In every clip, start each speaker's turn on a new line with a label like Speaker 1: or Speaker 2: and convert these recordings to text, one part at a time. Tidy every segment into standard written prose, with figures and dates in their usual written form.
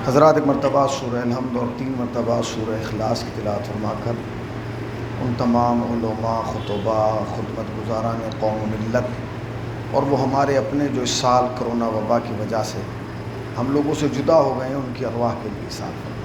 Speaker 1: حضرات ایک مرتبہ سورہ الحمد اور 3 مرتبہ سورہ اخلاص کی تلاوت فرما کر ان تمام علماء، خطباء، خدمت گزاران قوم و ملت اور وہ ہمارے اپنے جو اس سال کرونا وبا کی وجہ سے ہم لوگوں سے جدا ہو گئے ہیں، ان کی ارواح کے لیے احسان فرمائیں۔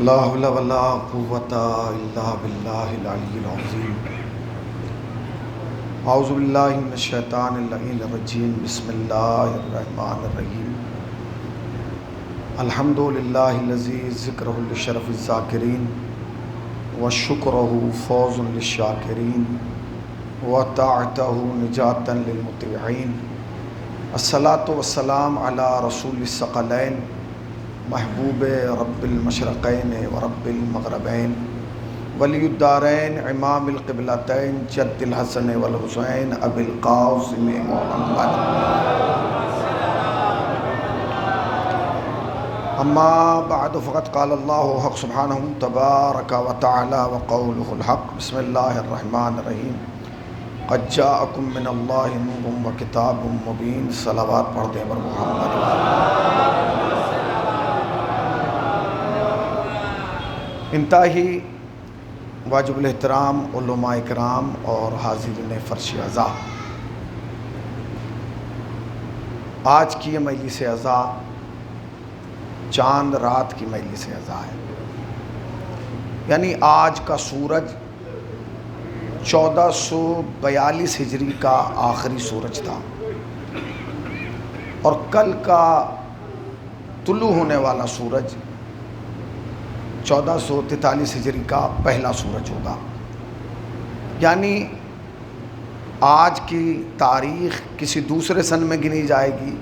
Speaker 1: لا حول ولا قوة الا باللہ العلی العظیم۔ اعوذ باللہ من الشیطان اللعین الرجیم، بسم اللہ الرحمن الرحیم۔ الحمد للہ الذی ذکرہ لشرف الذاکرین وشکرہ فوز للشاکرین وطاعتہ نجاۃ للمطیعین۔ الصلاۃ والسلام علی رسول الثقلین محبوب رب المشرقین و رب المغربین ولی الدارین امام القبلتین جد الحسن والحسین ابی القاسم محمد۔ اما بعد فقد قال اللہ حق سبحانہ تبارک و تعالی وقولہ الحق۔ بسم اللہ الرحمن الرحیم۔ قد جاءکم من اللہ نور و کتاب مبین۔ صلوات پڑھتے ہیں بر محمد۔ انتہائی واجب الاحترام علماء اکرام اور حاضرین فرش عزا، آج کی یہ مجلس عزا چاند رات کی مجلس عزا ہے، یعنی آج کا سورج 1442 ہجری کا آخری سورج تھا اور کل کا طلوع ہونے والا سورج 1443 ہجری کا پہلا سورج ہوگا، یعنی آج کی تاریخ کسی دوسرے سن میں گنی جائے گی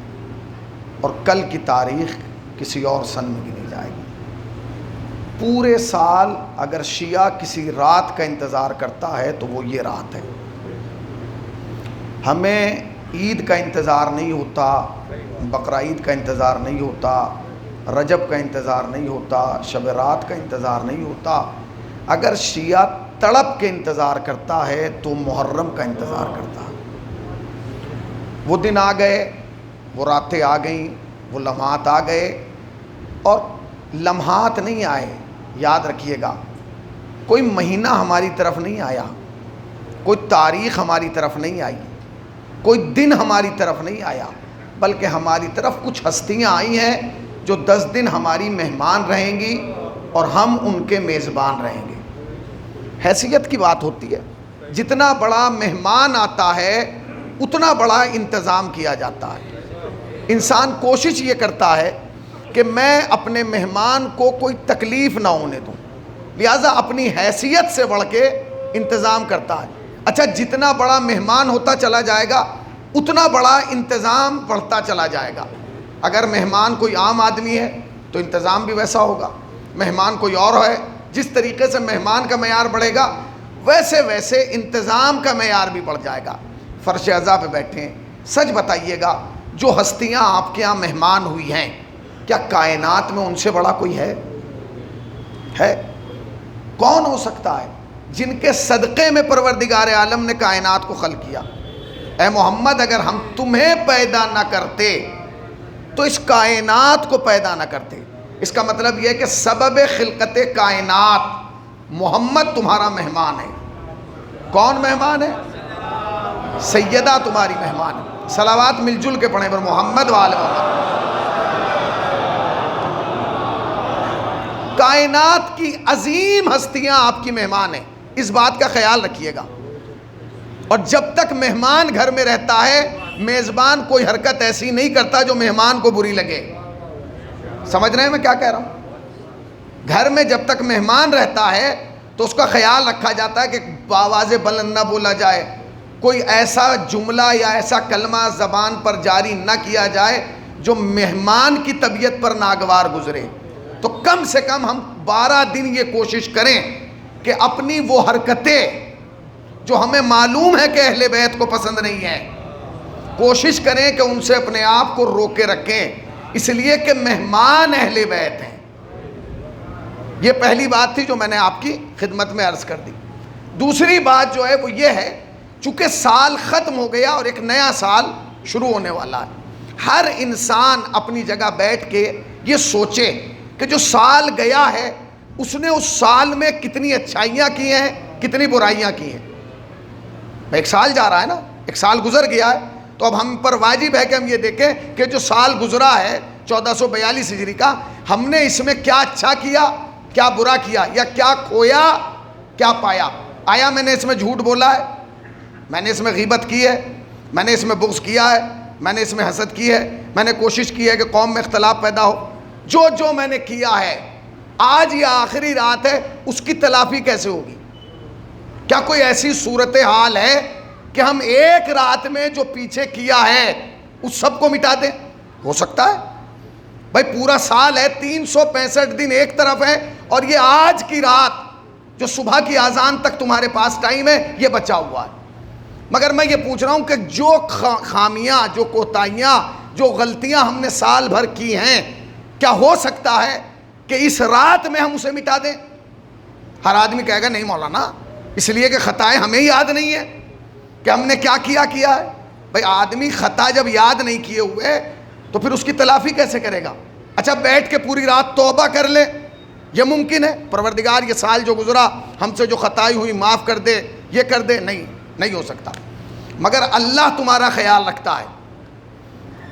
Speaker 1: اور کل کی تاریخ کسی اور سن میں گنی جائے گی۔ پورے سال اگر شیعہ کسی رات کا انتظار کرتا ہے تو وہ یہ رات ہے۔ ہمیں عید کا انتظار نہیں ہوتا، بقرہ عید کا انتظار نہیں ہوتا، رجب کا انتظار نہیں ہوتا، شب رات کا انتظار نہیں ہوتا۔ اگر شیعہ تڑپ کے انتظار کرتا ہے تو محرم کا انتظار کرتا ہے۔ وہ دن آ گئے، وہ راتیں آ گئیں، وہ لمحات آ گئے، اور لمحات نہیں آئے، یاد رکھیے گا، کوئی مہینہ ہماری طرف نہیں آیا، کوئی تاریخ ہماری طرف نہیں آئی، کوئی دن ہماری طرف نہیں آیا، بلکہ ہماری طرف کچھ ہستیاں آئی ہیں جو 10 دن ہماری مہمان رہیں گی اور ہم ان کے میزبان رہیں گے۔ حیثیت کی بات ہوتی ہے، جتنا بڑا مہمان آتا ہے اتنا بڑا انتظام کیا جاتا ہے۔ انسان کوشش یہ کرتا ہے کہ میں اپنے مہمان کو کوئی تکلیف نہ ہونے دوں، لہٰذا اپنی حیثیت سے بڑھ کے انتظام کرتا ہے۔ اچھا، جتنا بڑا مہمان ہوتا چلا جائے گا اتنا بڑا انتظام بڑھتا چلا جائے گا۔ اگر مہمان کوئی عام آدمی ہے تو انتظام بھی ویسا ہوگا، مہمان کوئی اور ہے، جس طریقے سے مہمان کا معیار بڑھے گا ویسے ویسے انتظام کا معیار بھی بڑھ جائے گا۔ فرش عزا پہ بیٹھے ہیں، سچ بتائیے گا، جو ہستیاں آپ کے یہاں مہمان ہوئی ہیں، کیا کائنات میں ان سے بڑا کوئی ہے؟ کون ہو سکتا ہے جن کے صدقے میں پروردگار عالم نے کائنات کو خلق کیا؟ اے محمد، اگر ہم تمہیں پیدا نہ کرتے تو اس کائنات کو پیدا نہ کرتے۔ اس کا مطلب یہ ہے کہ سبب خلقت کائنات محمد تمہارا مہمان ہے۔ کون مہمان ہے؟ سیدہ تمہاری مہمان ہے۔ صلوات مل جل کے پڑھیں پر محمد و آل محمد۔ کائنات کی عظیم ہستیاں آپ کی مہمان ہیں، اس بات کا خیال رکھیے گا۔ اور جب تک مہمان گھر میں رہتا ہے، میزبان کوئی حرکت ایسی نہیں کرتا جو مہمان کو بری لگے۔ سمجھ رہے ہیں میں کیا کہہ رہا ہوں؟ گھر میں جب تک مہمان رہتا ہے تو اس کا خیال رکھا جاتا ہے کہ بآواز بلند نہ بولا جائے، کوئی ایسا جملہ یا ایسا کلمہ زبان پر جاری نہ کیا جائے جو مہمان کی طبیعت پر ناگوار گزرے، تو کم سے کم ہم 12 دن یہ کوشش کریں کہ اپنی وہ حرکتیں جو ہمیں معلوم ہے کہ اہل بیت کو پسند نہیں ہے، کوشش کریں کہ ان سے اپنے آپ کو روکے رکھیں، اس لیے کہ مہمان اہل بیت ہیں۔ یہ پہلی بات تھی جو میں نے آپ کی خدمت میں عرض کر دی۔ دوسری بات جو ہے وہ یہ ہے، چونکہ سال ختم ہو گیا اور ایک نیا سال شروع ہونے والا ہے، ہر انسان اپنی جگہ بیٹھ کے یہ سوچے کہ جو سال گیا ہے اس نے اس سال میں کتنی اچھائیاں کی ہیں، کتنی برائیاں کی ہیں۔ ایک سال جا رہا ہے نا، ایک سال گزر گیا ہے، تو اب ہم پر واجب ہے کہ ہم یہ دیکھیں کہ جو سال گزرا ہے 1442 ہجری کا، ہم نے اس میں کیا اچھا کیا، کیا برا کیا، یا کیا کھویا، کیا پایا۔ آیا میں نے اس میں جھوٹ بولا ہے، میں نے اس میں غیبت کی ہے، میں نے اس میں بغض کیا ہے، میں نے اس میں حسد کی ہے، میں نے کوشش کی ہے کہ قوم میں اختلاف پیدا ہو، جو میں نے کیا ہے، آج یہ آخری رات ہے، اس کی تلافی کیسے ہوگی؟ کیا کوئی ایسی صورتحال ہے کہ ہم ایک رات میں جو پیچھے کیا ہے اس سب کو مٹا دیں؟ ہو سکتا ہے؟ بھائی پورا سال ہے، 365 دن ایک طرف ہے، اور یہ آج کی رات جو صبح کی اذان تک تمہارے پاس ٹائم ہے یہ بچا ہوا ہے۔ مگر میں یہ پوچھ رہا ہوں کہ جو خامیاں، جو کوتاہیاں، جو غلطیاں ہم نے سال بھر کی ہیں، کیا ہو سکتا ہے کہ اس رات میں ہم اسے مٹا دیں؟ ہر آدمی کہے گا نہیں مولانا، اس لیے کہ خطائیں ہمیں یاد نہیں ہے کہ ہم نے کیا کیا ہے۔ بھائی آدمی خطا جب یاد نہیں کیے ہوئے تو پھر اس کی تلافی کیسے کرے گا؟ اچھا بیٹھ کے پوری رات توبہ کر لے، یہ ممکن ہے؟ پروردگار یہ سال جو گزرا ہم سے جو خطائی ہوئی معاف کر دے، یہ کر دے، نہیں ہو سکتا۔ مگر اللہ تمہارا خیال رکھتا ہے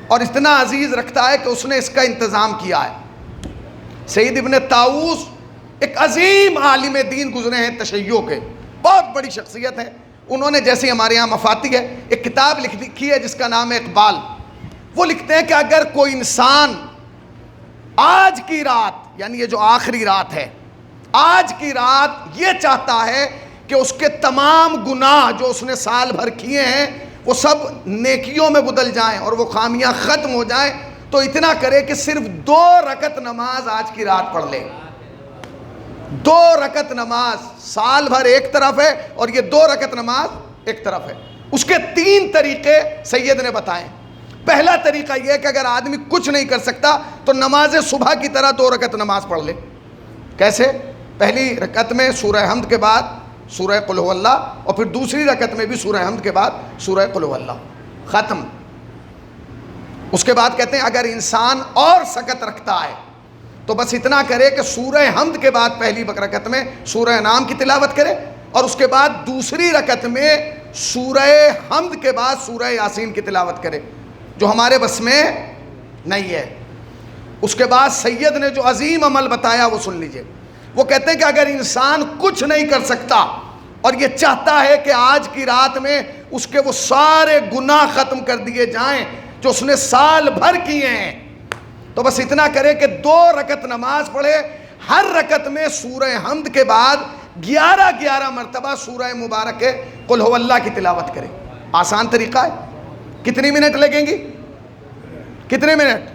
Speaker 1: اور اتنا عزیز رکھتا ہے کہ اس نے اس کا انتظام کیا ہے۔ سید ابن طاؤس ایک عظیم عالم دین گزرے ہیں تشیع کے، بہت بڑی شخصیت ہے۔ انہوں نے جیسے ہمارے یہاں مفاتیح ہے، ایک کتاب لکھی ہے جس کا نام ہے اقبال۔ وہ لکھتے ہیں کہ اگر کوئی انسان آج کی رات، یعنی یہ جو آخری رات ہے، آج کی رات یہ چاہتا ہے کہ اس کے تمام گناہ جو اس نے سال بھر کیے ہیں وہ سب نیکیوں میں بدل جائیں اور وہ خامیاں ختم ہو جائیں، تو اتنا کرے کہ صرف 2 رکعت نماز آج کی رات پڑھ لے۔ 2 رکعت نماز، سال بھر ایک طرف ہے اور یہ 2 رکعت نماز ایک طرف ہے۔ اس کے 3 طریقے سید نے بتائے۔ پہلا طریقہ یہ ہے کہ اگر آدمی کچھ نہیں کر سکتا تو نماز صبح کی طرح 2 رکعت نماز پڑھ لے۔ کیسے؟ پہلی رکعت میں سورہ حمد کے بعد سورہ قل هو اللہ، اور پھر دوسری رکعت میں بھی سورہ حمد کے بعد سورہ قل هو اللہ، ختم۔ اس کے بعد کہتے ہیں اگر انسان اور سکت رکھتا ہے تو بس اتنا کرے کہ سورہ حمد کے بعد پہلی رکعت میں سورہ انعام کی تلاوت کرے، اور اس کے بعد دوسری رکعت میں سورہ حمد کے بعد سورہ یاسین کی تلاوت کرے، جو ہمارے بس میں نہیں ہے۔ اس کے بعد سید نے جو عظیم عمل بتایا وہ سن لیجئے۔ وہ کہتے ہیں کہ اگر انسان کچھ نہیں کر سکتا اور یہ چاہتا ہے کہ آج کی رات میں اس کے وہ سارے گناہ ختم کر دیے جائیں جو اس نے سال بھر کیے ہیں، تو بس اتنا کرے کہ 2 رکعت نماز پڑھے، ہر رکعت میں سورہ حمد کے بعد 11 مرتبہ سورہ مبارک قل هو اللہ کی تلاوت کرے۔ آسان طریقہ ہے۔ کتنی منٹ لگیں گی؟ کتنے منٹ؟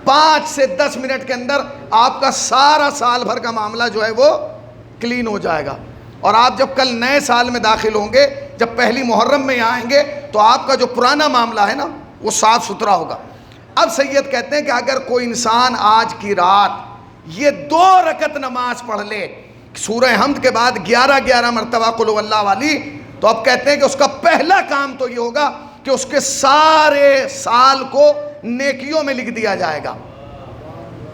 Speaker 1: 5 سے 10 منٹ کے اندر آپ کا سارا سال بھر کا معاملہ جو ہے وہ کلین ہو جائے گا، اور آپ جب کل نئے سال میں داخل ہوں گے، جب پہلی محرم میں یہاں آئیں گے تو آپ کا جو پرانا معاملہ ہے نا وہ صاف ستھرا ہوگا۔ اب سید کہتے ہیں کہ اگر کوئی انسان آج کی رات یہ 2 رکعت نماز پڑھ لے سورہ حمد کے بعد 11 مرتبہ قل هو اللہ والی، تو اب کہتے ہیں کہ اس کا پہلا کام تو یہ ہوگا کہ اس کے سارے سال کو نیکیوں میں لکھ دیا جائے گا۔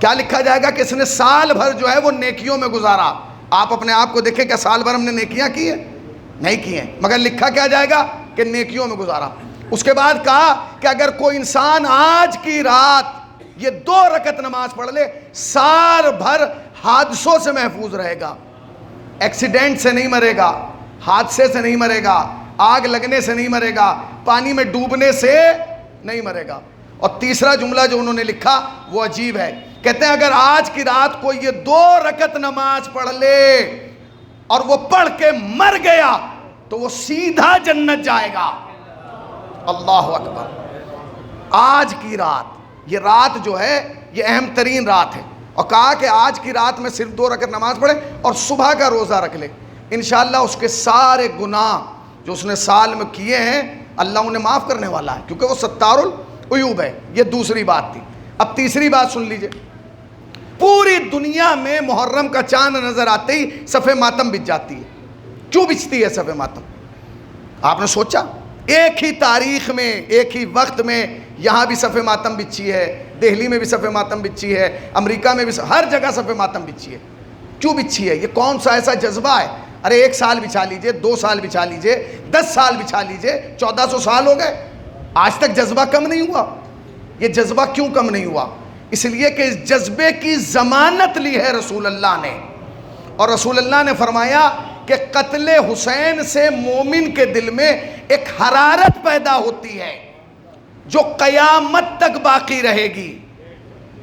Speaker 1: کیا لکھا جائے گا؟ کہ اس نے سال بھر جو ہے وہ نیکیوں میں گزارا۔ آپ اپنے آپ کو دیکھیں، کیا سال بھر ہم نے نیکیاں کی ہیں؟ نہیں کی ہیں، مگر لکھا کیا جائے گا؟ کہ نیکیوں میں گزارا۔ اس کے بعد کہا کہ اگر کوئی انسان آج کی رات یہ 2 رکعت نماز پڑھ لے، سال بھر حادثوں سے محفوظ رہے گا، ایکسیڈنٹ سے نہیں مرے گا، حادثے سے نہیں مرے گا، آگ لگنے سے نہیں مرے گا، پانی میں ڈوبنے سے نہیں مرے گا۔ اور تیسرا جملہ جو انہوں نے لکھا وہ عجیب ہے، کہتے ہیں اگر آج کی رات کو یہ 2 رکعت نماز پڑھ لے اور وہ پڑھ کے مر گیا تو وہ سیدھا جنت جائے گا۔ اللہ اکبر۔ آج کی رات یہ رات جو ہے یہ اہم ترین رات ہے، اور کہا کہ آج کی رات میں صرف 2 رکعت نماز پڑھے اور صبح کا روزہ رکھ لے، انشاءاللہ اس کے سارے گناہ جو اس نے سال میں کیے ہیں اللہ انہیں معاف کرنے والا ہے، کیونکہ وہ ستار العیوب ہے۔ یہ دوسری بات تھی۔ اب تیسری بات سن لیجئے، پوری دنیا میں محرم کا چاند نظر آتے ہی صف ماتم بچ جاتی ہے۔ کیوں بچتی ہے صف ماتم؟ آپ نے سوچا؟ ایک ہی تاریخ میں، ایک ہی وقت میں یہاں بھی صف ماتم بچھی ہے، دہلی میں بھی صف ماتم بچھی ہے، امریکہ میں بھی، ہر جگہ صف ماتم بچھی ہے۔ کیوں بچھی ہے؟ یہ کون سا ایسا جذبہ ہے؟ ارے 1 سال بچھا لیجئے، 2 سال بچھا لیجئے، 10 سال بچھا لیجئے، 1400 سال ہو گئے، آج تک جذبہ کم نہیں ہوا۔ یہ جذبہ کیوں کم نہیں ہوا؟ اس لیے کہ اس جذبے کی ضمانت لی ہے رسول اللہ نے، اور رسول اللہ نے فرمایا کہ قتل حسین سے مومن کے دل میں ایک حرارت پیدا ہوتی ہے جو قیامت تک باقی رہے گی۔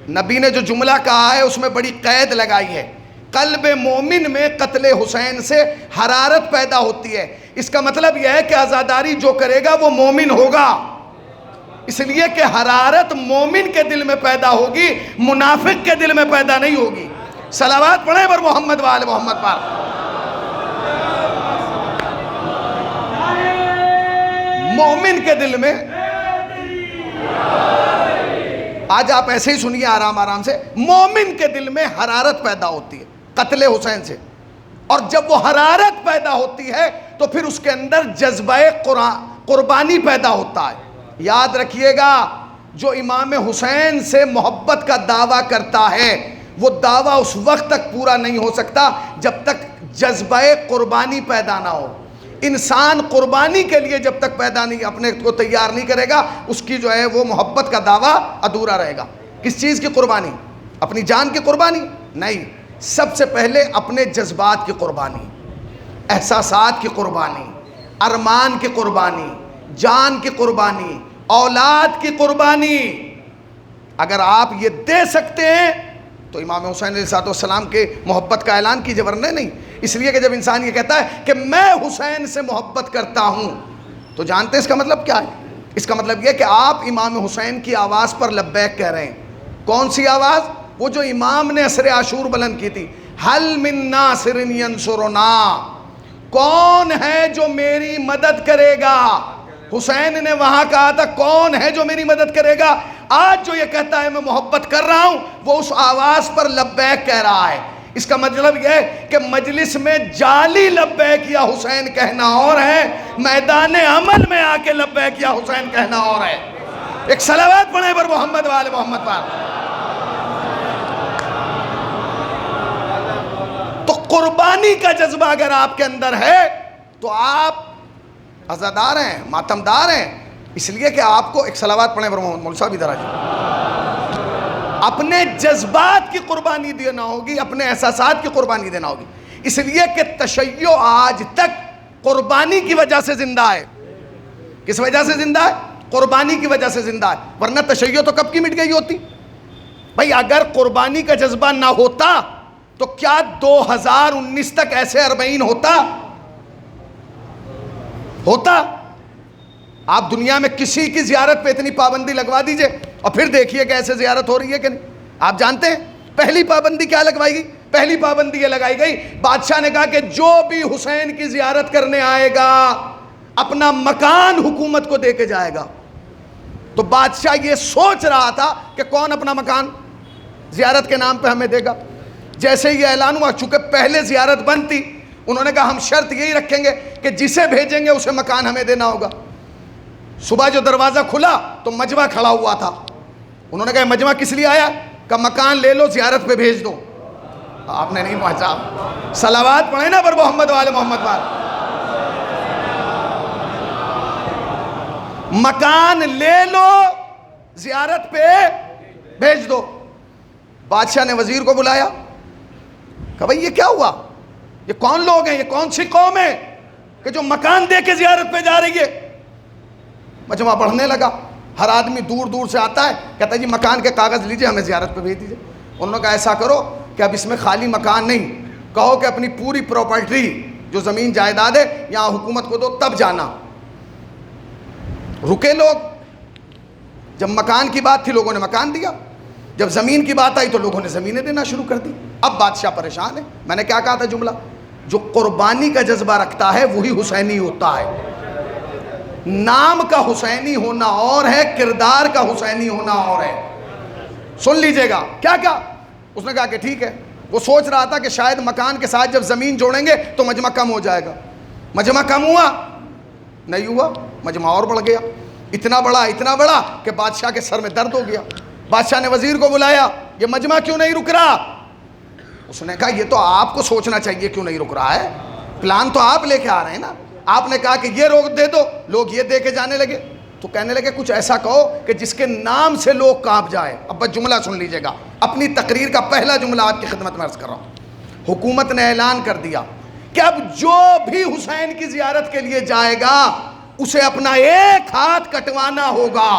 Speaker 1: نبی نے جو جملہ کہا ہے اس میں بڑی قید لگائی ہے، قلب مومن میں قتل حسین سے حرارت پیدا ہوتی ہے۔ اس کا مطلب یہ ہے کہ عزاداری جو کرے گا وہ مومن ہوگا، اس لیے کہ حرارت مومن کے دل میں پیدا ہوگی، منافق کے دل میں پیدا نہیں ہوگی۔ صلوات پڑھیں پر محمد و آل محمد پر۔ مومن کے دل میں، آج آپ ایسے ہی سنیے آرام آرام سے، مومن کے دل میں حرارت پیدا ہوتی ہے قتل حسین سے، اور جب وہ حرارت پیدا ہوتی ہے تو پھر اس کے اندر جذبہ قربانی پیدا ہوتا ہے۔ یاد رکھیے گا، جو امام حسین سے محبت کا دعویٰ کرتا ہے وہ دعویٰ اس وقت تک پورا نہیں ہو سکتا جب تک جذبہ قربانی پیدا نہ ہو۔ انسان قربانی کے لیے جب تک پیدا نہیں، اپنے کو تیار نہیں کرے گا، اس کی جو ہے وہ محبت کا دعویٰ ادھورا رہے گا۔ کس چیز کی قربانی؟ اپنی جان کی قربانی نہیں، سب سے پہلے اپنے جذبات کی قربانی، احساسات کی قربانی، ارمان کی قربانی، جان کی قربانی، اولاد کی قربانی۔ اگر آپ یہ دے سکتے ہیں تو امام حسین علیہ السلام کے محبت کا اعلان کیجئے، ورنہ نہیں۔ اس لیے کہ جب انسان یہ کہتا ہے کہ میں حسین سے محبت کرتا ہوں، تو جانتے ہیں اس کا مطلب کیا ہے؟ اس کا مطلب یہ کہ آپ امام حسین کی آواز پر لبیک کہہ رہے ہیں۔ کون سی آواز؟ وہ جو امام نے عصر عاشور بلند کی تھی، حل من ناصر ینصرنا، کون ہے جو میری مدد کرے گا؟ حسین نے وہاں کہا تھا کون ہے جو میری مدد کرے گا؟ آج جو یہ کہتا ہے میں محبت کر رہا ہوں، وہ اس آواز پر لبیک کہہ رہا ہے۔ اس کا مطلب یہ ہے کہ مجلس میں جعلی لبیک یا حسین کہنا اور ہے، میدان عمل میں آ کے لبیک یا حسین کہنا اور ہے۔ ایک صلوات پڑھیں پر محمد و آل محمد پر۔ تو قربانی کا جذبہ اگر آپ کے اندر ہے تو آپ عزادار ہیں، ماتمدار ہیں، اس لیے کہ آپ کو، ایک صلوات پڑھیں پر محمد، مولوی صاحب ادھر آجائیں، اپنے جذبات کی قربانی دینا ہوگی، اپنے احساسات کی قربانی دینا ہوگی۔ اس لیے کہ تشیع آج تک قربانی کی وجہ سے زندہ ہے۔ کس وجہ سے زندہ ہے؟ قربانی کی وجہ سے زندہ ہے، ورنہ تشیع تو کب کی مٹ گئی ہوتی۔ بھئی اگر قربانی کا جذبہ نہ ہوتا تو کیا 2019 تک ایسے 40 ہوتا؟ آپ دنیا میں کسی کی زیارت پہ اتنی پابندی لگوا دیجئے اور پھر دیکھیے کہ ایسے زیارت ہو رہی ہے کہ نہیں۔ آپ جانتے ہیں پہلی پابندی کیا لگوائی گئی؟ پہلی پابندی یہ لگائی گئی، بادشاہ نے کہا کہ جو بھی حسین کی زیارت کرنے آئے گا اپنا مکان حکومت کو دے کے جائے گا۔ تو بادشاہ یہ سوچ رہا تھا کہ کون اپنا مکان زیارت کے نام پہ ہمیں دے گا۔ جیسے یہ اعلان ہوا، چونکہ پہلے زیارت بند تھی، انہوں نے کہا ہم شرط یہی رکھیں گے کہ جسے بھیجیں گے اسے مکان ہمیں دینا ہوگا۔ صبح جو دروازہ کھلا تو مجمع کھڑا ہوا تھا، انہوں نے کہا مجمع کس لیے آیا؟ کہ مکان لے لو، زیارت پہ بھیج دو۔ آپ نے نہیں پہنچا۔ صلوات پڑھیں نا پر محمد و آل محمد پر۔ مکان لے لو، زیارت پہ بھیج دو۔ بادشاہ نے وزیر کو بلایا، کہا بھئی یہ کیا ہوا؟ یہ کون لوگ ہیں؟ یہ کون سی قوم ہے کہ جو مکان دے کے زیارت پہ جا رہی ہے؟ مجمع پڑھنے لگا، ہر آدمی دور دور سے آتا ہے، کہتا ہے جی مکان کے کاغذ لیجئے، ہمیں زیارت پہ بھیج دیجئے۔ انہوں نے کہا ایسا کرو کہ اب اس میں خالی مکان نہیں، کہو کہ اپنی پوری پراپرٹی جو زمین جائیداد ہے یہاں حکومت کو دو، تب جانا۔ رکے لوگ، جب مکان کی بات تھی لوگوں نے مکان دیا، جب زمین کی بات آئی تو لوگوں نے زمینیں دینا شروع کر دی. اب بادشاہ پریشان ہے. میں نے کیا کہا تھا جملہ؟ جو قربانی کا جذبہ رکھتا ہے وہی حسینی ہوتا ہے. نام کا حسینی ہونا اور ہے، کردار کا حسینی ہونا اور ہے. سن لیجئے گا کیا کہا اس نے. کہا کہ ٹھیک ہے. وہ سوچ رہا تھا کہ شاید مکان کے ساتھ جب زمین جوڑیں گے تو مجمع کم ہو جائے گا. مجمع کم ہوا نہیں ہوا، مجمع اور بڑھ گیا. اتنا بڑا کہ بادشاہ کے سر میں درد ہو گیا. بادشاہ نے وزیر کو بلایا، یہ مجمع کیوں نہیں رک رہا؟ اس نے کہا یہ تو آپ کو سوچنا چاہیے کیوں نہیں رک رہا ہے، پلان تو آپ لے کے آ رہے ہیں نا. آپ نے کہا کہ یہ روک دے دو، لوگ یہ دے کے جانے لگے. تو کہنے لگے کچھ ایسا کہو کہ جس کے نام سے لوگ کانپ جائے. اب بس جملہ سن لیجئے گا، اپنی تقریر کا پہلا جملہ آپ کی خدمت میں عرض کر رہا ہوں. حکومت نے اعلان کر دیا کہ اب جو بھی حسین کی زیارت کے لیے جائے گا اسے اپنا ایک ہاتھ کٹوانا ہوگا.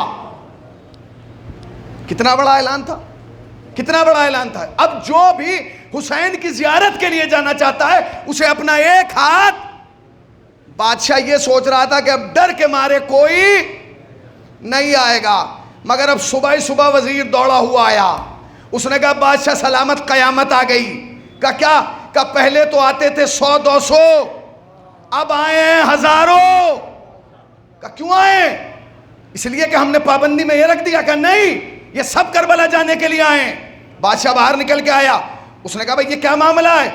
Speaker 1: کتنا بڑا اعلان تھا، کتنا بڑا اعلان تھا. اب جو بھی حسین کی زیارت کے لیے جانا چاہتا ہے اسے اپنا ایک ہاتھ. بادشاہ یہ سوچ رہا تھا کہ اب ڈر کے مارے کوئی نہیں آئے گا، مگر اب صبح وزیر دوڑا ہوا آیا. اس نے کہا بادشاہ سلامت، قیامت آ گئی. کہا کیا؟ کہا پہلے تو آتے تھے 100-200، اب آئے ہیں ہزاروں. کہا کیوں آئے؟ اس لیے کہ ہم نے پابندی میں یہ رکھ دیا. کہا نہیں، یہ سب کربلا جانے کے لیے آئے ہیں. بادشاہ باہر نکل کے آیا. اس نے کہا بھائی یہ کیا معاملہ ہے؟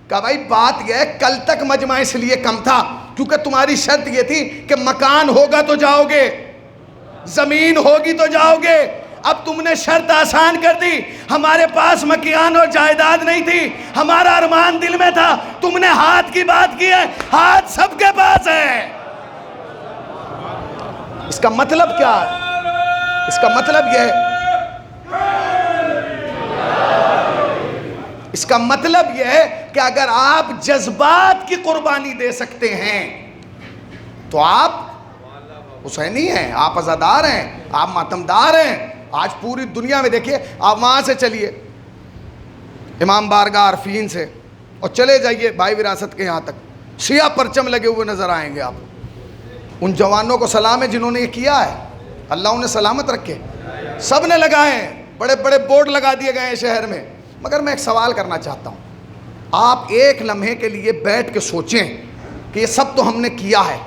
Speaker 1: کہا بھائی بات یہ ہے کل تک مجمع اس لیے کم تھا کیونکہ تمہاری شرط یہ تھی کہ مکان ہوگا تو جاؤ گے، زمین ہوگی تو جاؤ گے. اب تم نے شرط آسان کر دی. ہمارے پاس مکیان اور جائیداد نہیں تھی، ہمارا ارمان دل میں تھا. تم نے ہاتھ کی بات کی ہے، ہاتھ سب کے پاس ہے. اس کا مطلب کیا ہے؟ اس کا مطلب یہ ہے، اس کا مطلب یہ ہے کہ اگر آپ جذبات کی قربانی دے سکتے ہیں تو آپ حسینی ہیں، آپ عزادار ہیں، آپ ماتمدار ہیں. آج پوری دنیا میں دیکھیے، آپ وہاں سے چلیے امام بارگاہ عرفین سے اور چلے جائیے بھائی وراثت کے یہاں تک، سیاہ پرچم لگے ہوئے نظر آئیں گے آپ. ان جوانوں کو سلام ہے جنہوں نے یہ کیا ہے، اللہ انہیں سلامت رکھے. سب نے لگائے ہیں، بڑے بڑے بورڈ لگا دیے گئے ہیں شہر میں. مگر میں ایک سوال کرنا چاہتا ہوں، آپ ایک لمحے کے لیے بیٹھ کے سوچیں کہ یہ سب تو ہم نے کیا ہے،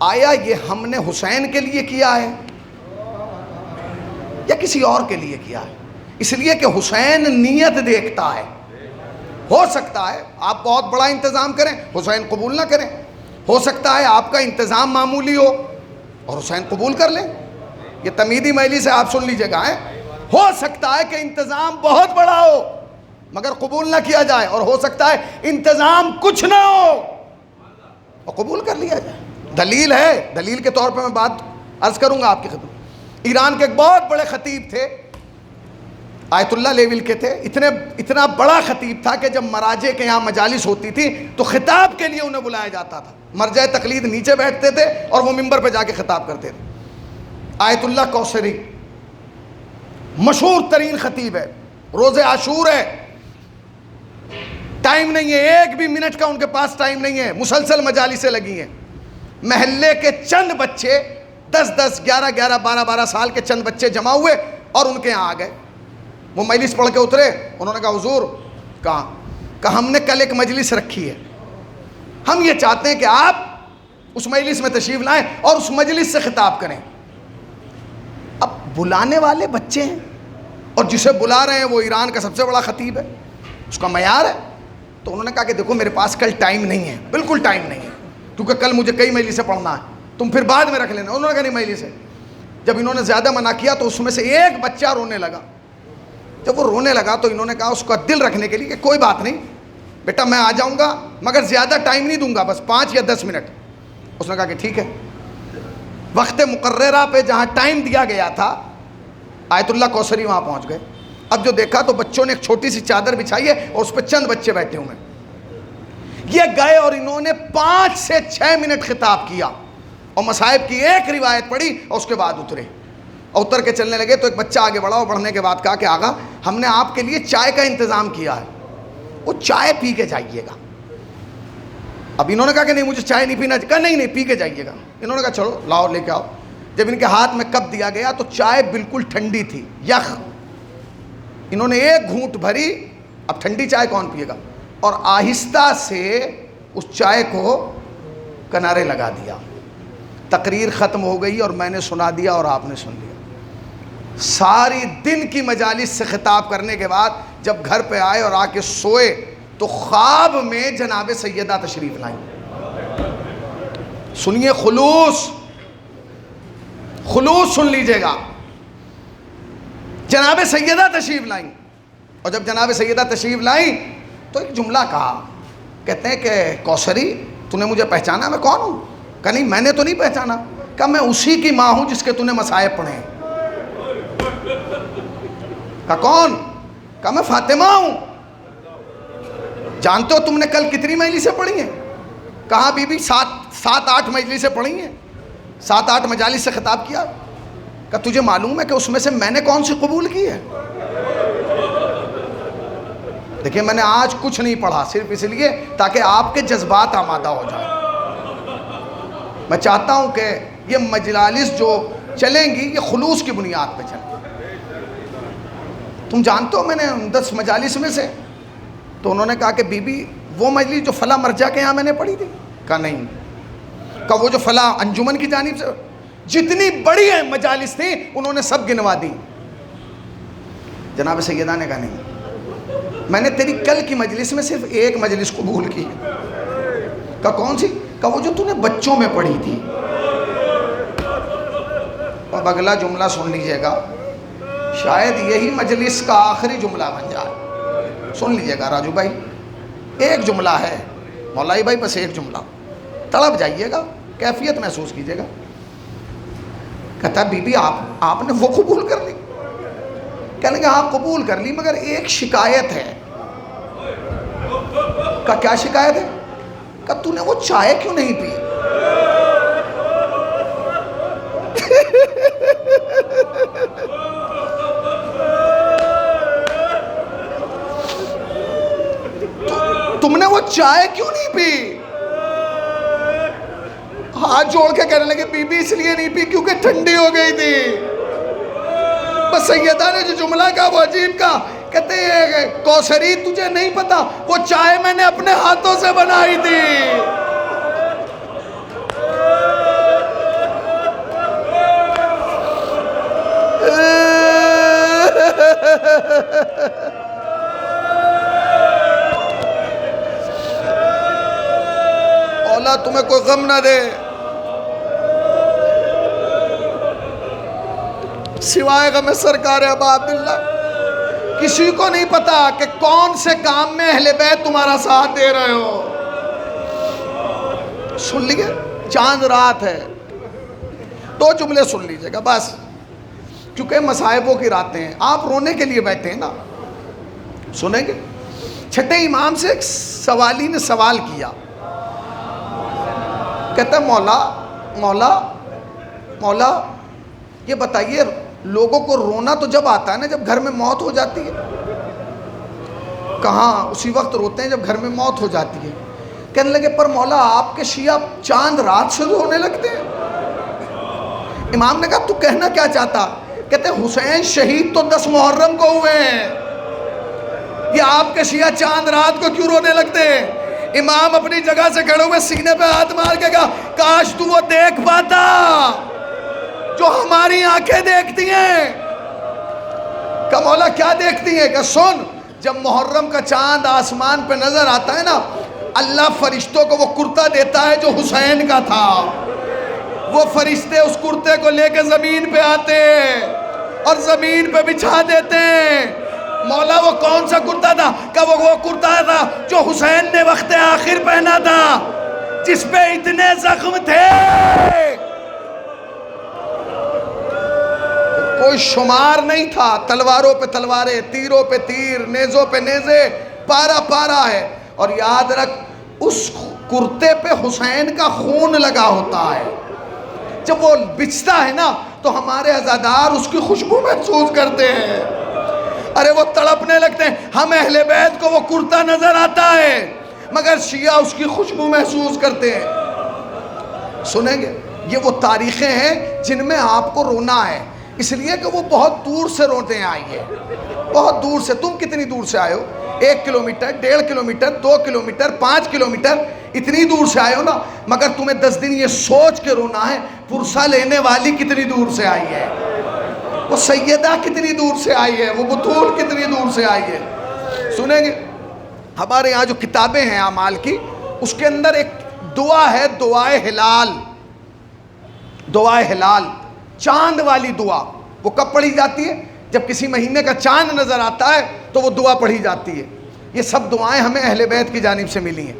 Speaker 1: آیا یہ ہم نے حسین کے لیے کیا ہے یا کسی اور کے لیے کیا ہے؟ اس لیے کہ حسین نیت دیکھتا ہے. ہو سکتا ہے آپ بہت بڑا انتظام کریں، حسین قبول نہ کریں. ہو سکتا ہے آپ کا انتظام معمولی ہو اور حسین قبول کر لیں. یہ تمیدی میلی سے آپ سن لیجئے گا. ہو سکتا ہے کہ انتظام بہت بڑا ہو مگر قبول نہ کیا جائے، اور ہو سکتا ہے انتظام کچھ نہ ہو اور قبول کر لیا جائے. دلیل ہے، دلیل کے طور پہ میں بات عرض کروں گا آپ کی خدمت. ایران کے ایک بہت بڑے خطیب تھے، آیت اللہ لیول کے تھے. اتنا بڑا خطیب تھا کہ جب مراجع کے یہاں مجالس ہوتی تھی تو خطاب کے لیے انہیں بلایا جاتا تھا. مرجع تقلید نیچے بیٹھتے تھے اور وہ ممبر پہ جا کے خطاب کرتے تھے. آیت اللہ کوثری مشہور ترین خطیب ہے، روز عاشور ہے، ٹائم نہیں ہے، ایک بھی منٹ کا ان کے پاس ٹائم نہیں ہے، مسلسل مجالسیں لگی ہیں. محلے کے چند بچے 10-10 11-11 12-12 سال کے چند بچے جمع ہوئے اور ان کے یہاں آ گئے. وہ مجلس پڑھ کے اترے. انہوں نے کہا حضور، کہا ہم نے کل ایک مجلس رکھی ہے، ہم یہ چاہتے ہیں کہ آپ اس مجلس میں تشریف لائیں اور اس مجلس سے خطاب کریں. اب بلانے والے بچے ہیں اور جسے بلا رہے ہیں وہ ایران کا سب سے بڑا خطیب ہے، اس کا معیار ہے. تو انہوں نے کہا کہ دیکھو میرے پاس کل ٹائم نہیں ہے، بالکل ٹائم نہیں ہے، کیونکہ کل مجھے کئی مجلسیں پڑھنا ہے، تم پھر بعد میں رکھ لینا. انہوں نے کہا نہیں مجلس ہے. جب انہوں نے زیادہ منع کیا تو اس میں سے ایک بچہ رونے لگا. جب وہ رونے لگا تو انہوں نے کہا اس کا دل رکھنے کے لیے کہ کوئی بات نہیں بیٹا، میں آ جاؤں گا مگر زیادہ ٹائم نہیں دوں گا، بس 5 یا 10 منٹ. اس نے کہا کہ ٹھیک ہے. وقت مقررہ پہ جہاں ٹائم دیا گیا تھا آیت اللہ کوثری وہاں پہنچ گئے. اب جو دیکھا تو بچوں نے ایک چھوٹی سی چادر بچھائی ہے اور اس پہ چند بچے بیٹھے ہوئے. یہ گئے اور انہوں نے 5 سے 6 منٹ خطاب کیا اور مصائب کی ایک روایت پڑھی اور اس کے بعد اترے. اور اتر کے چلنے لگے تو ایک بچہ آگے بڑھا اور بڑھنے کے بعد کہا کہ آقا ہم نے آپ کے لیے چائے کا انتظام کیا ہے، وہ چائے پی کے جائیے گا. اب انہوں نے کہا کہ نہیں مجھے چائے نہیں پینا. کہا نہیں پی کے جائیے گا. انہوں نے کہا چلو لاؤ لے کے آؤ. جب ان کے ہاتھ میں کپ دیا گیا تو چائے بالکل ٹھنڈی تھی، یخ. انہوں نے ایک گھونٹ بھری، اب ٹھنڈی چائے کون پیے گا، اور آہستہ سے اس چائے کو کنارے لگا دیا. تقریر ختم ہو گئی اور میں نے سنا دیا اور آپ نے سن لیا. ساری دن کی مجالس سے خطاب کرنے کے بعد جب گھر پہ آئے اور آ کے سوئے تو خواب میں جناب سیدہ تشریف لائیں. سنیے، خلوص سن لیجئے گا. جناب سیدہ تشریف لائیں، اور جب جناب سیدہ تشریف لائیں تو ایک جملہ کہا. کہتے ہیں کہ کوثری تو نے مجھے پہچانا میں کون ہوں؟ کہا نہیں میں نے تو نہیں پہچانا. کہا میں اسی کی ماں ہوں جس کے تو نے مصائب پڑھے ہیں. کہا کون؟ کہا میں فاطمہ ہوں. جانتے ہو تم نے کل کتنی مجلسیں پڑھی ہیں؟ کہا بی بی 7-8 مجلسیں پڑھی ہیں، 7-8 مجالس سے خطاب کیا. کہ تجھے معلوم ہے کہ اس میں سے میں نے کون سی قبول کی ہے؟ دیکھیں میں نے آج کچھ نہیں پڑھا صرف اس لیے تاکہ آپ کے جذبات آمادہ ہو جائیں. میں چاہتا ہوں کہ یہ مجالس جو چلیں گی یہ خلوص کی بنیاد پہ چلیں. تم جانتے ہو میں نے 10 مجالس میں سے، تو انہوں نے کہا کہ بی بی وہ مجلس جو فلاں مرجع کے یہاں میں نے پڑھی تھی. کہا نہیں. کہا وہ جو فلاں انجمن کی جانب سے، جتنی بڑی مجالس تھیں انہوں نے سب گنوا دی. جناب سیدہ نے کہا نہیں، میں نے تیری کل کی مجلس میں صرف ایک مجلس قبول کی. کہا کون سی؟ کہا وہ جو تو نے بچوں میں پڑھی تھی. اب اگلا جملہ سن لیجئے گا، شاید یہی مجلس کا آخری جملہ بن جائے. سن لیجئے گا راجو بھائی، ایک جملہ ہے مولائی بھائی، بس ایک جملہ، تڑپ جائیے گا، کیفیت محسوس کیجئے گا. کہتا بی بی آپ نے وہ قبول کر لی؟ کہنے کہ ہاں قبول کر لی، مگر ایک شکایت ہے. کہا کیا شکایت ہے؟ کہا تو نے وہ چائے کیوں نہیں پی؟ تم نے وہ چائے کیوں نہیں پی؟ ہاتھ جوڑ کے کہنے لگے بی بی اس لیے نہیں پی کیونکہ ٹھنڈی ہو گئی تھی. بس سیدہ نے جو جملہ کہا وہ عجیب کہا. کہتے ہیں کوثری تجھے نہیں پتا وہ چائے میں نے اپنے ہاتھوں سے بنائی تھی. اولا تمہیں کوئی غم نہ دے سوائے غم سرکار ابا عبداللہ. کسی کو نہیں پتا کہ کون سے کام میں اہل بیت تمہارا ساتھ دے رہے ہو. سن لیجئے، چاند رات ہے، 2 جملے سن لیجئے گا بس، کیونکہ مصائبوں کی راتیں ہیں. آپ رونے کے لیے بیٹھے ہیں نا، سنیں گے. چھٹے امام سے ایک سوالی نے سوال کیا. کہتا ہے مولا یہ بتائیے لوگوں کو رونا تو جب آتا ہے نا جب گھر میں موت ہو جاتی ہے. کہاں اسی وقت روتے ہیں جب گھر میں موت ہو جاتی ہے. کہنے لگے پر مولا آپ کے شیعہ چاند رات سے رونے لگتے ہیں. امام نے کہا تو کہنا کیا چاہتا؟ کہتے ہیں حسین شہید تو 10 محرم کو ہوئے ہیں، یہ آپ کے شیعہ چاند رات کو کیوں رونے لگتے ہیں؟ امام اپنی جگہ سے کھڑے ہوئے سینے پہ ہاتھ مار کے کہا کاش تو وہ دیکھ پاتا جو ہماری آنکھیں دیکھتی ہیں. کہ مولا کیا دیکھتی ہیں؟ کہ سن، جب محرم کا چاند آسمان پہ نظر آتا ہے نا، اللہ فرشتوں کو وہ کرتا دیتا ہے جو حسین کا تھا. وہ فرشتے اس کرتے کو لے کے زمین پہ آتے اور زمین پہ بچھا دیتے ہیں. مولا وہ کون سا کرتا تھا؟ کہ وہ کرتا تھا جو حسین نے وقت آخر پہنا تھا، جس پہ اتنے زخم تھے کوئی شمار نہیں تھا. تلواروں پہ تلواریں، تیروں پہ تیر، نیزوں پہ نیزے، پارا پارا ہے. اور یاد رکھ اس کرتے پہ حسین کا خون لگا ہوتا ہے. جب وہ بچتا ہے نا تو ہمارے عزادار اس کی خوشبو محسوس کرتے ہیں. ارے وہ تڑپنے لگتے ہیں. ہم اہل بیت کو وہ کرتا نظر آتا ہے مگر شیعہ اس کی خوشبو محسوس کرتے ہیں. سنیں گے یہ وہ تاریخیں ہیں جن میں آپ کو رونا ہے، اس لیے کہ وہ بہت دور سے روتے آئی ہے، بہت دور سے۔ تم کتنی دور سے آئے ہو؟ 1 کلومیٹر، 1.5 کلومیٹر، 2 کلومیٹر، 5 کلومیٹر، اتنی دور سے آئے ہو نا، مگر تمہیں 10 دن یہ سوچ کے رونا ہے پرسہ لینے والی کتنی دور سے آئی ہے، وہ سیدہ کتنی دور سے آئی ہے، وہ بطول کتنی دور سے آئی ہے۔ سنیں گے ہمارے یہاں جو کتابیں ہیں اعمال کی، اس کے اندر ایک دعا ہے، دعائے ہلال، دعائے ہلال، چاند والی دعا۔ وہ کب پڑھی جاتی ہے؟ جب کسی مہینے کا چاند نظر آتا ہے تو وہ دعا پڑھی جاتی ہے۔ یہ سب دعائیں ہمیں اہل بیت کی جانب سے ملی ہیں،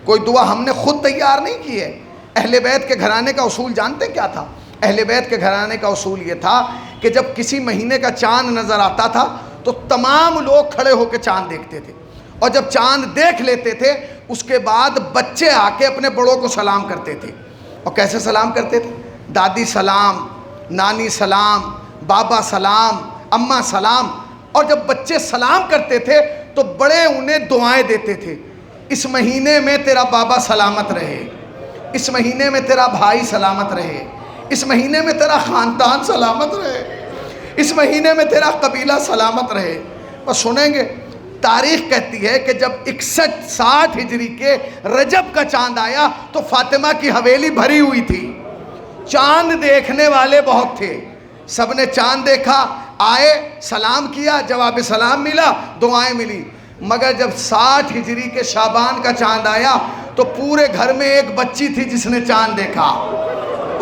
Speaker 1: کوئی دعا ہم نے خود تیار نہیں کی ہے۔ اہل بیت کے گھرانے کا اصول جانتے کیا تھا؟ اہل بیت کے گھرانے کا اصول یہ تھا کہ جب کسی مہینے کا چاند نظر آتا تھا تو تمام لوگ کھڑے ہو کے چاند دیکھتے تھے، اور جب چاند دیکھ لیتے تھے اس کے بعد بچے آ کے اپنے بڑوں کو سلام کرتے تھے۔ اور کیسے سلام کرتے تھے؟ دادی سلام، نانی سلام، بابا سلام، اماں سلام۔ اور جب بچے سلام کرتے تھے تو بڑے انہیں دعائیں دیتے تھے، اس مہینے میں تیرا بابا سلامت رہے، اس مہینے میں تیرا بھائی سلامت رہے، اس مہینے میں تیرا خاندان سلامت رہے، اس مہینے میں تیرا قبیلہ سلامت رہے۔ اور سنیں گے تاریخ کہتی ہے کہ جب 61-60 ہجری کے رجب کا چاند آیا تو فاطمہ کی حویلی بھری ہوئی تھی، چاند دیکھنے والے بہت تھے، سب نے چاند دیکھا، آئے، سلام کیا، جواب سلام ملا، دعائیں ملی۔ مگر جب 60 ہجری کے شعبان کا چاند آیا تو پورے گھر میں ایک بچی تھی جس نے چاند دیکھا،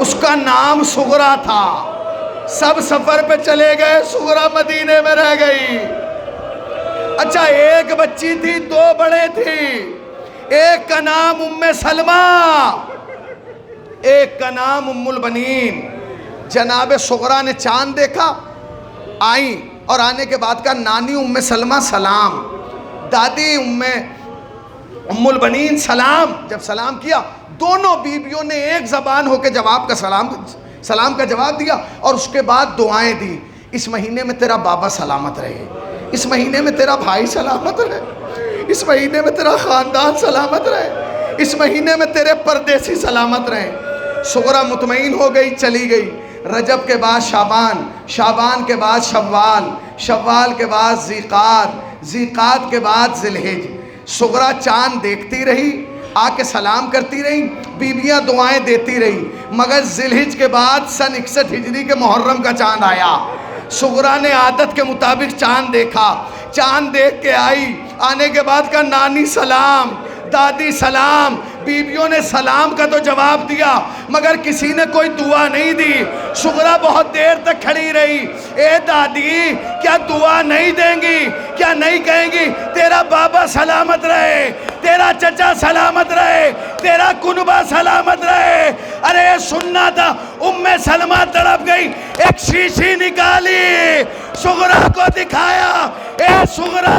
Speaker 1: اس کا نام سغرا تھا۔ سب سفر پہ چلے گئے، سغرا مدینے میں رہ گئی۔ اچھا، ایک بچی تھی، 2 بڑے تھی، ایک کا نام ام سلمہ، ایک کا نام ام البنین۔ جناب سغرا نے چاند دیکھا، آئیں، اور آنے کے بعد کا نانی ام سلمہ سلام، دادی ام البنین سلام۔ جب سلام کیا دونوں بیویوں نے ایک زبان ہو کے جواب کا سلام کا جواب دیا، اور اس کے بعد دعائیں دی۔ اس مہینے میں تیرا بابا سلامت رہے، اس مہینے میں تیرا بھائی سلامت رہے، اس مہینے میں تیرا خاندان سلامت رہے، اس مہینے میں تیرے پردیسی سلامت رہے۔ سغرا مطمئن ہو گئی، چلی گئی۔ رجب کے بعد شعبان، شعبان کے بعد شوال، شوال کے بعد ذیقعد، ذیقعد کے بعد ذی الحج۔ سغرا چاند دیکھتی رہی، آ کے سلام کرتی رہی، بیویاں دعائیں دیتی رہی، مگر ذی الحج کے بعد سن 61 ہجری کے محرم کا چاند آیا۔ سغرا نے عادت کے مطابق چاند دیکھا، چاند دیکھ کے آئی، آنے کے بعد کا نانی سلام، دادی سلام، بیویوں نے سلام کا تو جواب دیا مگر کسی نے کوئی دعا نہیں دی۔ سغرا بہت دیر تک کھڑی رہی، اے دادی کیا دعا نہیں دیں گی؟ کیا نہیں کہیں گی تیرا بابا سلامت رہے، تیرا چچا سلامت رہے، تیرا کنبہ سلامت رہے؟ ارے سننا تھا۔ ام سلمہ تڑپ گئی، ایک شیشی نکالی، سغرا کو دکھایا، اے سغرا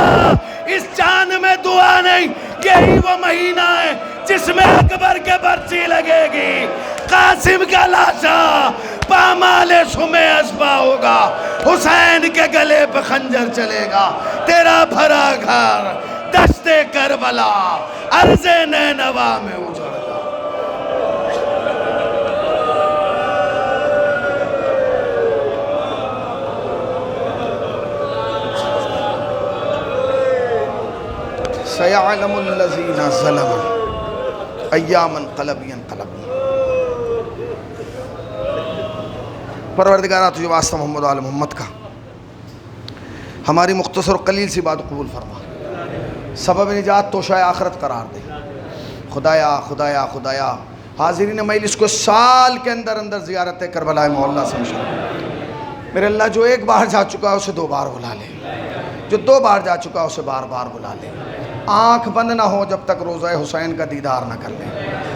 Speaker 1: اس چاند میں دعا نہیں، یہی وہ مہینہ ہے جس میں اکبر کے برچی لگے گی، قاسم کا لاشا پامال شمع اسبا ہوگا، حسین کے گلے پہ خنجر چلے گا، تیرا بھرا گھر دشت کربلا عرض نینوا میں اجڑ گا۔ سَيَعْلَمُ الَّذِينَ ظَلَمُوا ایام انقلب ینقلبون۔ پروردگارہ تجھے واسطہ محمد و آل محمد کا ہماری مختصر و قلیل سی بات قبول فرما، سبب نجات توشہ آخرت قرار دے۔ خدایا خدایا خدایا حاضرین مجلس کو سال کے اندر اندر زیارت کربلا معلیٰ سے مشرف۔ میرے اللہ جو ایک بار جا چکا ہے اسے 2 بار بلا لے، جو 2 بار جا چکا ہے اسے بار بار بلا لے۔ آنکھ بند نہ ہو جب تک روضہ حسین کا دیدار نہ کر لیں۔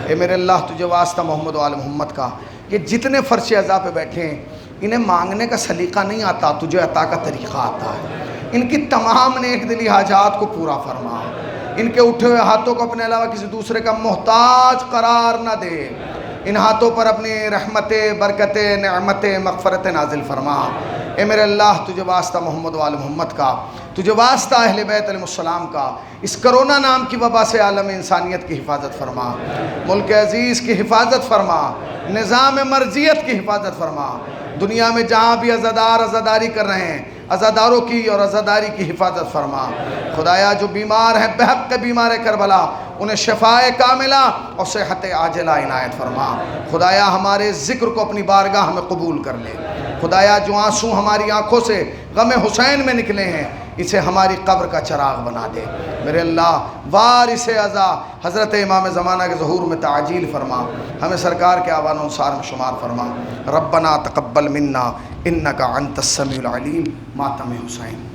Speaker 1: اے میرے اللہ تجھے واسطہ محمد و آل محمد کا، یہ جتنے فرش عزا پہ بیٹھے ہیں انہیں مانگنے کا سلیقہ نہیں آتا، تجھے عطا کا طریقہ آتا ہے۔ ان کی تمام نیک دلی حاجات کو پورا فرما، ان کے اٹھے ہوئے ہاتھوں کو اپنے علاوہ کسی دوسرے کا محتاج قرار نہ دے، ان ہاتھوں پر اپنی رحمت، برکت، نعمت، مغفرت نازل فرما۔ اے میرے اللہ تجھے واسطہ محمد وآل محمد کا، تجھے واسطہ اہل بیت علیہ السلام کا، اس کرونا نام کی وبا سے عالم انسانیت کی حفاظت فرما، ملک عزیز کی حفاظت فرما، نظام مرضیت کی حفاظت فرما، دنیا میں جہاں بھی عزادار عزاداری کر رہے ہیں عزاداروں کی اور عزاداری کی حفاظت فرما۔ خدایا جو بیمار ہیں بحق کے بیمار کربلا انہیں شفائے کاملہ اور صحت عاجلہ عنایت فرما۔ خدایا ہمارے ذکر کو اپنی بارگاہ میں قبول کر لے۔ خدایا جو آنسو ہماری آنکھوں سے غم حسین میں نکلے ہیں اسے ہماری قبر کا چراغ بنا دے۔ میرے اللہ وارث عزا حضرت امام زمانہ کے ظہور میں تعجیل فرما، ہمیں سرکار کے آوان و انصار میں شمار فرما۔ ربنا تقبل منا انکا انت السمیع العلیم، ماتم حسین۔